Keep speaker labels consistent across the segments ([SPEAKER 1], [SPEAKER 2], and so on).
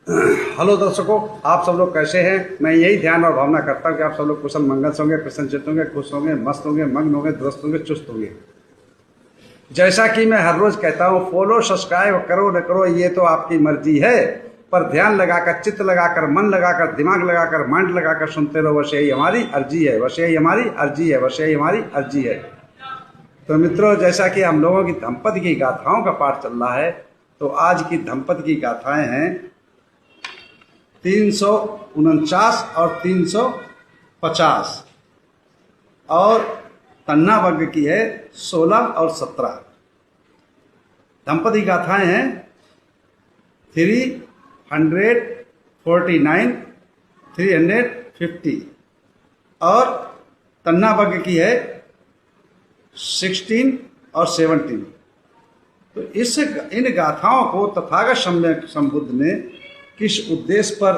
[SPEAKER 1] Hello दर्शकों, आप सब लोग कैसे हैं। मैं यही ध्यान और भावना करता हूं कि आप सब लोग कुशल मंगल होंगे, प्रसन्नचित्त होंगे, खुश होंगे, मस्त होंगे, मग्न होंगे, दुरुस्त होंगे, चुस्त होंगे। जैसा कि मैं हर रोज कहता हूं, फॉलो सब्सक्राइब करो न करो ये तो आपकी मर्जी है, पर ध्यान लगाकर, चित्त लगाकर, मन लगाकर, दिमाग लगाकर, माइंड लगाकर सुनते रहो। बस यही हमारी अर्जी है, बस यही हमारी अर्जी है, बस यही हमारी अर्जी है। तो मित्रों, जैसा कि हम लोगों की दंपति की गाथाओं का पाठ चल रहा है, तो आज की दंपति की गाथाएं हैं 349 और 350 और तन्ना वर्ग की है 16 और 17। दंपति गाथाएं हैं 349, 350 और तन्ना वर्ग की है 16 और 17। तो इन गाथाओं को तथागत सम्यक संबुद्ध ने किस उद्देश्य पर,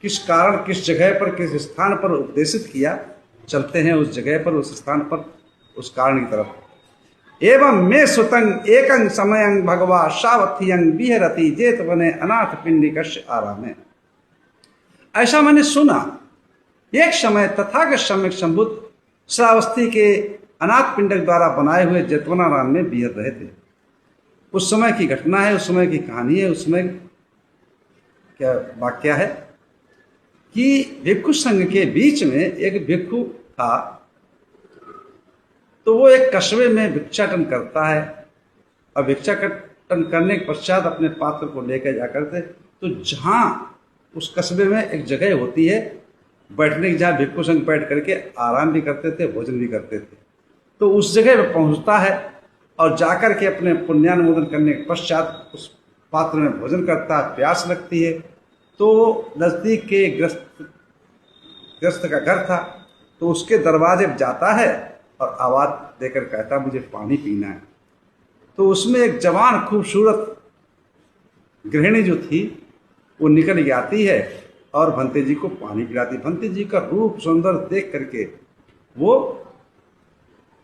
[SPEAKER 1] किस कारण, किस जगह पर, किस स्थान पर उपदेशित किया, चलते हैं उस जगह पर, उस स्थान पर, उस कारण की तरफ। एवं मे सुतंग एकंग समयंग भगवा सावथियंग विहरति जेत बने अनाथ पिंडिकस्य आरामे। ऐसा मैंने सुना, एक समय तथागत सम्यक संबुद्ध श्रावस्ती के अनाथ पिंडक द्वारा बनाए हुए जेतवनाराम में विहर रहे थे। उस समय की घटना है, उस समय की कहानी है। उसमें क्या वाक्य है कि भिक्षु संघ के बीच में एक भिक्षु था। तो वो एक कस्बे में भिक्षाटन करता है और भिक्षाटन करने के पश्चात अपने पात्र को लेकर जाकर थे। तो जहाँ उस कस्बे में एक जगह होती है बैठने की, जहाँ भिक्षु संघ बैठ करके आराम भी करते थे, भोजन भी करते थे, तो उस जगह पर पहुँचता है और जाकर के अपने पुण्यानुमोदन करने के पश्चात उस पात्र में भोजन करता है। प्यास लगती है तो नज़दीक के ग्रस्त का घर था, तो उसके दरवाजे पर जाता है और आवाज़ देकर कहता मुझे पानी पीना है। तो उसमें एक जवान खूबसूरत गृहिणी जो थी वो निकल के आती है और भंते जी को पानी पिलाती। भंते जी का रूप सुंदर देख करके वो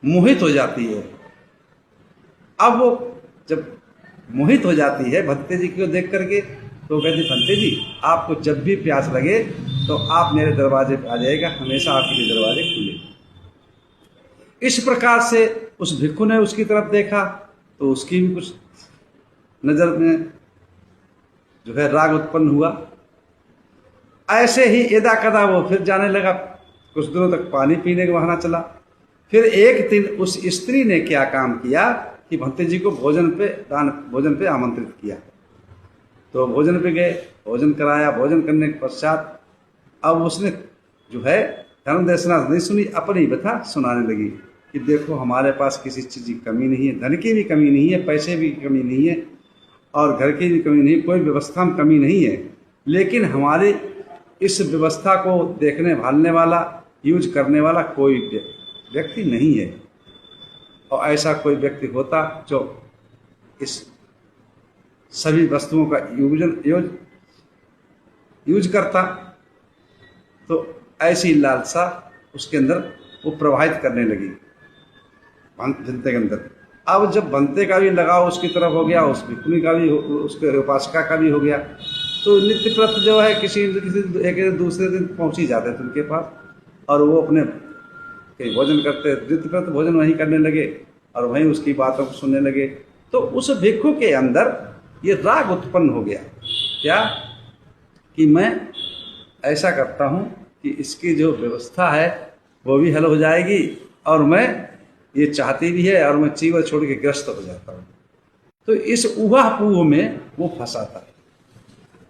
[SPEAKER 1] मोहित हो जाती है। अब वो जब मोहित हो जाती है भंते जी को देख करके, तो कहती भंते जी आपको जब भी प्यास लगे तो आप मेरे दरवाजे पे आ जाएगा, हमेशा आपके लिए दरवाजे खुले। इस प्रकार से उस भिक्षु ने उसकी तरफ देखा तो उसकी भी कुछ नजर में जो है राग उत्पन्न हुआ। ऐसे ही एदा कदा वो फिर जाने लगा, कुछ दिनों तक पानी पीने का बहाना चला। फिर एक दिन उस स्त्री ने क्या काम किया कि भंते जी को भोजन पे आमंत्रित किया। तो भोजन पे गए, भोजन कराया। भोजन करने के पश्चात अब उसने जो है धर्म देशना नहीं सुनी, अपनी व्यथा सुनाने लगी कि देखो हमारे पास किसी चीज़ की कमी नहीं है, धन की भी कमी नहीं है, पैसे की कमी नहीं है और घर की भी कमी नहीं, कोई व्यवस्था में कमी नहीं है, लेकिन हमारी इस व्यवस्था को देखने भालने वाला, यूज करने वाला कोई व्यक्ति नहीं है। और ऐसा कोई व्यक्ति होता जो इस सभी वस्तुओं का यूज करता, तो ऐसी लालसा उसके अंदर वो प्रवाहित करने लगी भंते के अंदर। अब जब भंते का भी लगाव उसकी तरफ हो गया, उस भिक्षुणी का भी, उसके उपासिका का भी हो गया, तो नित्य प्रत जो है किसी एक दूसरे दिन पहुंच ही जाते थे उनके पास और वो अपने कहीं भोजन करते, नित्य प्रत भोजन वहीं करने लगे और वहीं उसकी बातों को सुनने लगे। तो उस भिक्षु के अंदर ये राग उत्पन्न हो गया, क्या कि मैं ऐसा करता हूँ कि इसकी जो व्यवस्था है वो भी हल हो जाएगी और मैं ये चाहती भी है और मैं चीवर छोड़ के ग्रस्त हो जाता हूँ। तो इस उहा पूह में वो फंसा था।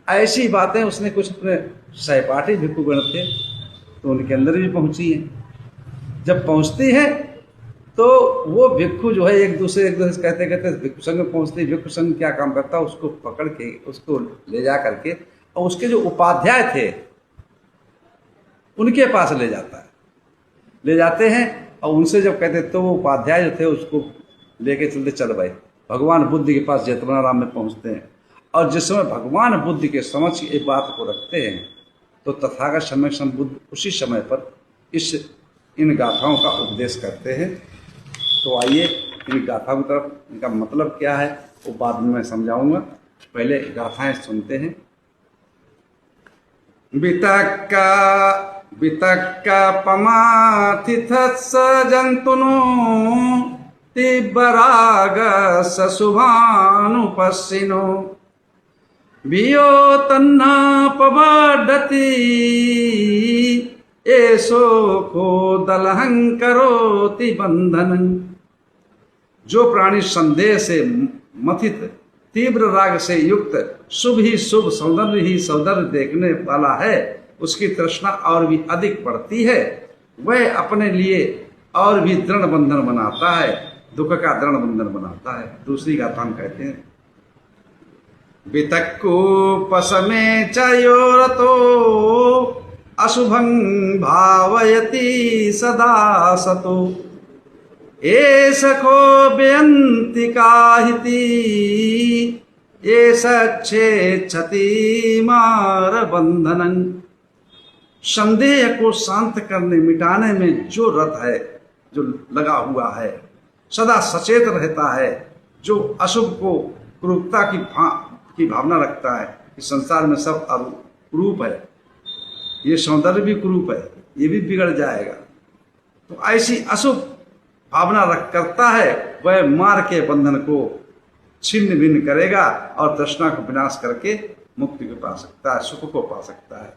[SPEAKER 1] ऐसी बातें उसने कुछ अपने सहपाठी भिक्षुगण थे तो उनके अंदर भी पहुँची हैं। जब पहुँचती है तो वो भिक्षु जो है एक दूसरे कहते कहते भिक्षु संघ में पहुँचते। भिक्षु संघ क्या काम करता, उसको पकड़ के उसको ले जा करके और उसके जो उपाध्याय थे उनके पास ले जाते हैं और उनसे जब कहते तो वो उपाध्याय जो थे उसको लेके चलते, चल भाई भगवान बुद्ध के पास जेतवनाराम में पहुँचते हैं। और जिस समय भगवान बुद्ध के समक्ष ये बात को रखते हैं तो तथागत सम्यक संबुद्ध उसी समय पर इन गाथाओं का उपदेश करते हैं। तो आइए इन गाथाओं की तरफ, इनका मतलब क्या है वो बाद में मैं समझाऊंगा। पहले गाथाएं सुनते हैं वितक्का वितक्का पमाथिथस्स जन्तुनो तिब्बराग सशुभानुपस्सिनो भियो तन्नापवाड्डति एषो को दलहं करोति बंधनं। जो प्राणी संदेह से मथित तीव्र राग से युक्त शुभ ही शुभ सौंदर्य ही सौंदर्य देखने वाला है, उसकी तृष्णा और भी अधिक बढ़ती है। वह अपने लिए और भी दृढ़ बंधन बनाता है, दुख का दृढ़ बंधन बनाता है। दूसरी गाथा हम कहते हैं, वितक्कोपशमे च यो रतो अशुभं भावयति सदा सतो एष को बेयन्ति काहिति एष क्षेच्छति मार बंधनं। संदेह को शांत करने मिटाने में जो रत है, जो लगा हुआ है, सदा सचेत रहता है, जो अशुभ को कुरूपता की भावना रखता है कि संसार में सब कुरूप है, ये सौंदर्य भी कुरूप है, ये भी बिगड़ जाएगा, तो ऐसी अशुभ भावना रख करता है, वह मार के बंधन को छिन्न भिन्न करेगा और तृष्णा को विनाश करके मुक्ति को पा सकता है, सुख को पा सकता है।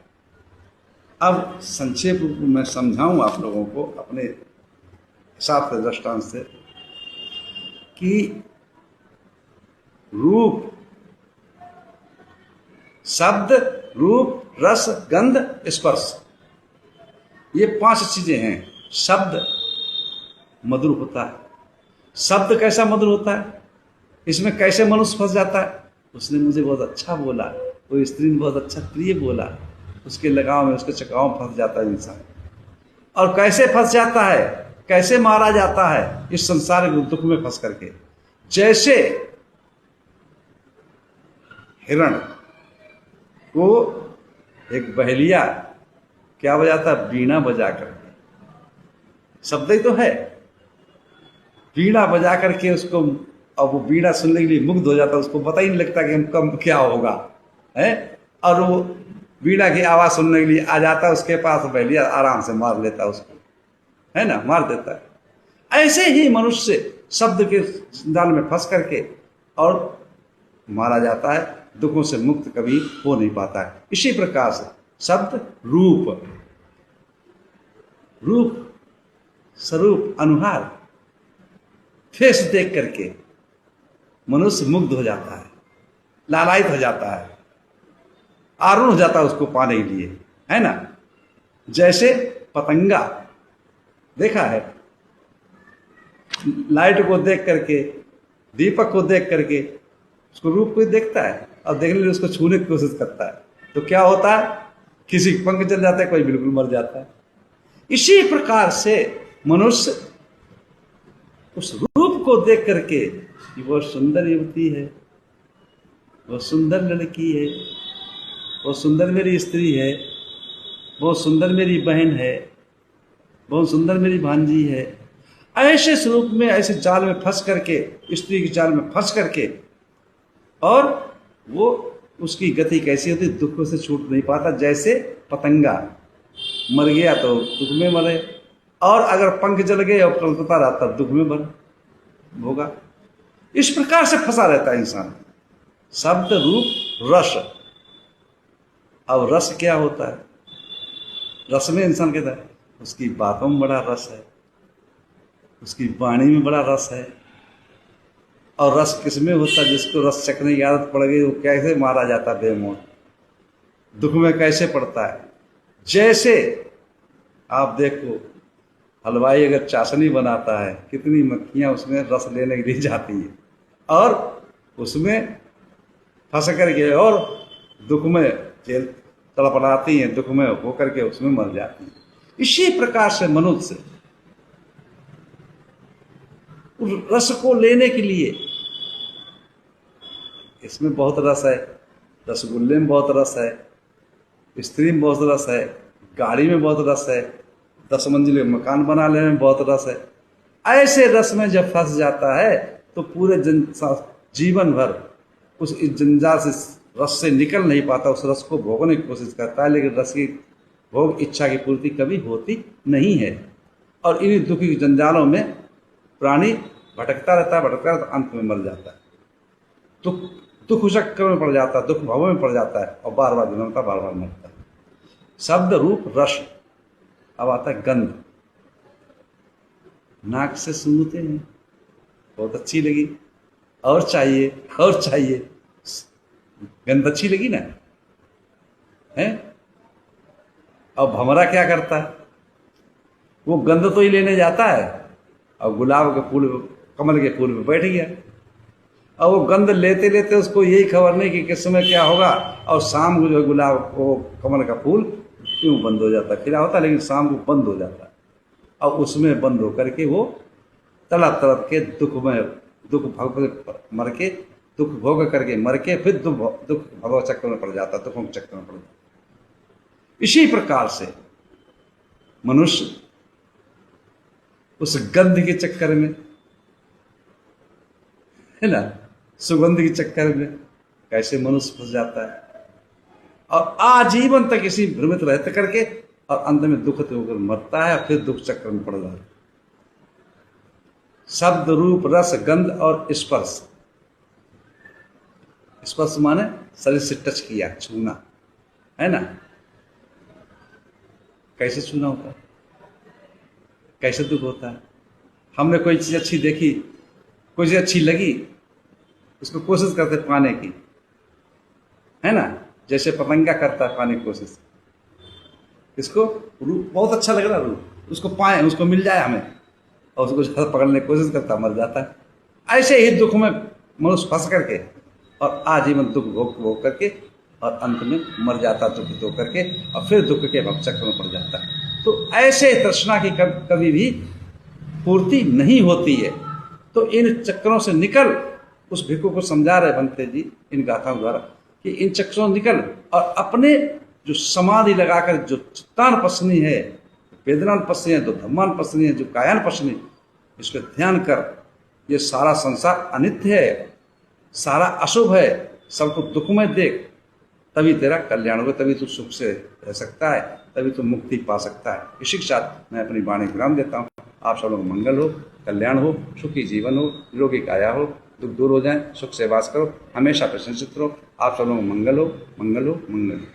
[SPEAKER 1] अब संक्षेप रूप में मैं समझाऊं आप लोगों को अपने हिसाब से, दृष्टांत से, कि रूप, शब्द, रूप, रस, गंध, स्पर्श, ये 5 चीजें हैं। शब्द मधुर होता है। शब्द कैसा मधुर होता है? इसमें कैसे मनुष्य फंस जाता है? उसने मुझे बहुत अच्छा बोला, कोई स्त्री ने बहुत अच्छा प्रिय बोला, उसके लगाव में, उसके चकाव में फंस जाता है इंसान। और कैसे फंस जाता है, कैसे मारा जाता है इस संसार के दुख में फंस करके। जैसे हिरण को एक बहेलिया क्या बजाता है? वीणा बजा करके, शब्द ही तो है, वीणा बजा करके उसको, अब वो वीणा सुनने के लिए मुग्ध हो जाता है, उसको पता ही नहीं लगता कि हम कब क्या होगा है, और वो वीणा की आवाज सुनने के लिए आ जाता है उसके पास, बहेलिया आराम से मार लेता है उसको, है ना, मार देता है। ऐसे ही मनुष्य शब्द के जाल में फंस करके और मारा जाता है, दुखों से मुक्त कभी हो नहीं पाता है। इसी प्रकार से शब्द, रूप, रूप स्वरूप, अनुहार, फेस देख करके मनुष्य मुग्ध हो जाता है, लालायित हो जाता है, आरूढ़ हो जाता है उसको पाने के लिए, है ना। जैसे पतंगा देखा है, लाइट को देख करके, दीपक को देख करके उसको रूप को देखता है और देखने लिए उसको छूने की कोशिश करता है, तो क्या होता है? किसी पंख जल जाता है, कोई बिल्कुल मर जाता है। इसी प्रकार से मनुष्य उस रूप को देख करके कि बहुत सुंदर युवती है, बहुत सुंदर लड़की है, बहुत सुंदर मेरी स्त्री है, बहुत सुंदर मेरी बहन है, बहुत सुंदर मेरी भांजी है, ऐसे स्वरूप में, ऐसे जाल में फंस करके, स्त्री के जाल में फंस करके, और वो उसकी गति कैसी होती? दुख से छूट नहीं पाता। जैसे पतंगा मर गया तो दुख में मरे, और अगर पंख जल गए और तड़पता रहा तब दुख में मर होगा। इस प्रकार से फंसा रहता है इंसान। शब्द, रूप, रस। अब रस क्या होता है? रस में इंसान कहता है उसकी बातों में बड़ा रस है, उसकी वाणी में बड़ा रस है। और रस किसमें होता है? जिसको रस चखने की आदत पड़ गई वो कैसे मारा जाता है बेमोह, दुख में कैसे पड़ता है। जैसे आप देखो, हलवाई अगर चाशनी बनाता है, कितनी मक्खियाँ उसमें रस लेने के लिए जाती हैं और उसमें फंस करके और दुख में जेल तड़पड़ाती हैं, दुख में होकर के उसमें मर जाती हैं। इसी प्रकार से मनुष्य उस रस को लेने के लिए, इसमें बहुत रस है, रसगुल्ले में बहुत रस है, स्त्री में बहुत रस है, गाड़ी में बहुत रस है, 10 मंजिले मकान बना लेने में बहुत रस है। ऐसे रस में जब फंस जाता है तो पूरे जीवन भर उस जंजाल से रस से निकल नहीं पाता, उस रस को भोगने की कोशिश करता है, लेकिन रस की भोग इच्छा की पूर्ति कभी होती नहीं है। और इन्हीं दुखी जंजालों में प्राणी भटकता रहता है, अंत में मर जाता है। दुख दुख चक्र में पड़ जाता है, दुख भाव में पड़ जाता है और बार बार जन्मता, बार बार मरता है। शब्द रूप रस, अब आता है गंध। नाक से सूंघते हैं, बहुत अच्छी लगी, और चाहिए और चाहिए, गंध अच्छी लगी ना है। अब भंवरा क्या करता है, वो गंध तो ही लेने जाता है और गुलाब के फूल, कमल के फूल पे बैठ गया। और वो गंध लेते लेते उसको यही खबर नहीं कि किस समय क्या होगा, और शाम को जो गुलाब वो कमल का फूल क्यों बंद हो जाता है, खिला होता लेकिन शाम को बंद हो जाता है। और उसमें बंद होकर के वो तड़प तड़प के दुख भोग मर के, दुख भोग करके मर के फिर दुख भव चक्र में पड़ जाता, दुखों के चक्र में पड़ जाता। इसी प्रकार से मनुष्य उस गंध के चक्कर में, है ना, सुगंध के चक्कर में कैसे मनुष्य फंस जाता है और आजीवन तक इसी भ्रमित रहते करके और अंत में दुखित होकर मरता है, फिर दुख चक्र में पड़ जाता है। शब्द रूप रस गंध और स्पर्श। स्पर्श माने शरीर से टच किया, छूना, है ना। कैसे छूना होता है, कैसे दुख होता है। हमने कोई चीज अच्छी देखी, कोई चीज अच्छी लगी, उसको कोशिश करते पाने की, है ना, जैसे पतंगा करता है पाने की कोशिश। इसको रूप बहुत अच्छा लग रहा है, रूप उसको पाए, उसको मिल जाए हमें, और उसको ज्यादा पकड़ने की कोशिश करता, मर जाता है। ऐसे ही दुख में मनुष्य फंस करके और आजीवन दुख भोग करके और अंत में मर जाता, दुखित होकर के, और फिर दुख के भव चक्र में पड़ जाता है। तो ऐसे तृष्णा की कभी भी पूर्ति नहीं होती है। तो इन चक्रों से निकल, उस भिक्खु को समझा रहे बनते जी इन गाथाओं द्वारा कि इन चक्रों से निकल और अपने जो समाधि लगाकर जो चित्तान पसनी है, वेदनान पसनी है, जो धम्मान पसनी है, जो कायान पसनी, इस पर ध्यान कर। ये सारा संसार अनित्य है, सारा अशुभ है, सबको दुख में देख, तभी तेरा कल्याण होगा, तभी तू सुख से रह सकता है, तभी तू मुक्ति पा सकता है। इसी के साथ मैं अपनी वाणी विराम देता हूँ। आप सब लोग मंगल हो, कल्याण हो, सुखी जीवन हो, निरोगी काया हो, दुख दूर हो जाए, सुख से वास करो, हमेशा प्रशंसित रहो। आप सब लोग मंगल हो, मंगल हो, मंगल हो।